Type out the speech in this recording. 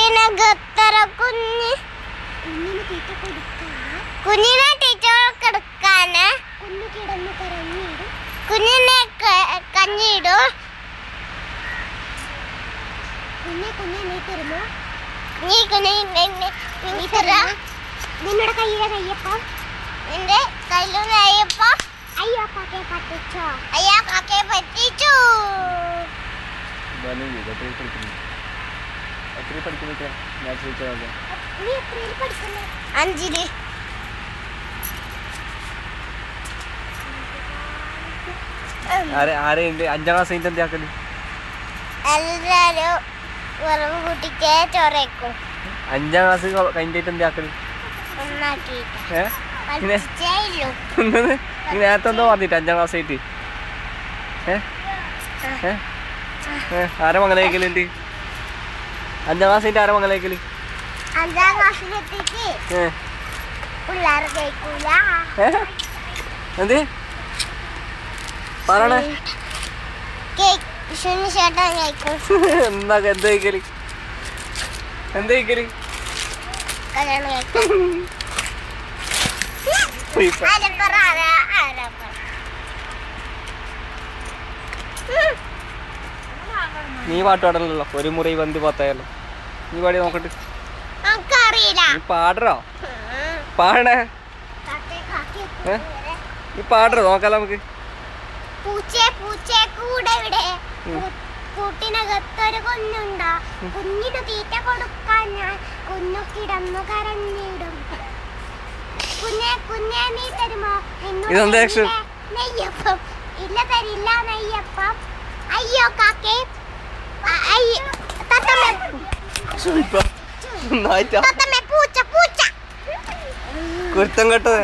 കൂട്ടിനകത്തറ കുഞ്ഞിനെ ടീച്ചർ കൊടുക്കാന് കുഞ്ഞിനെ കഞ്ഞിടും. നിന്നോട് കയ്യിലെ കയ്യപ്പം നിന്റെ കയ്യിലും കയ്യപ്പം. അയ്യോ കാക്കയെ പറ്റിച്ചോ, അയ്യോ കാക്കയെ പറ്റിച്ചു. അഞ്ചില്. ആരെയുണ്ട് 5ാം ക്ലാസ് കഴിഞ്ഞിട്ട് എന്താക്കല്? എല്ലാരും വെറും കുട്ടിക്ക് ചോറേക്കും. 5ാം ക്ലാസ് കഴിഞ്ഞിട്ട് എന്താക്കല്? നേരത്തെ എന്തോ പറഞ്ഞിട്ട് 5ാം ക്ലാസ് ആയിട്ട് ആരെ മംഗലം കഴിക്കലുണ്ട്? 5ാം ക്ലാസ് ആയിട്ട് ആരെ മംഗലം കഴിക്കല്? 5ാം ക്ലാസ്സിലെത്തിക്ക് പിള്ളേർ കഴിക്കൂല. എന്ത് പറയണേ? എന്താ എന്ത് കഴിക്കല്? എന്ത് കഴിക്കല്? നീ പാട്ട് പാടണല്ലോ, ഒരു മുറി വന്ത് പത്തായല്ലോ. നീ പാടി നോക്കട്ടെ. നീ പാടറോ? പാടണേ. നീ പാടറോ? നോക്കാലോ നമുക്ക്. കൂട്ടിനകത്തൊരു കുഞ്ഞുണ്ടാ, കുഞ്ഞിന് തീറ്റ കൊടുക്കാൻ ഞാൻ കുഞ്ഞു കിടന്നു കരഞ്ഞിടും. കുഞ്ഞെ കുഞ്ഞെ നീ തരുമോ നെയ്യപ്പം? ഇല്ല തരില്ല നെയ്യപ്പം. അയ്യോ കാക്കേ, കുരുത്തം കേട്ടത്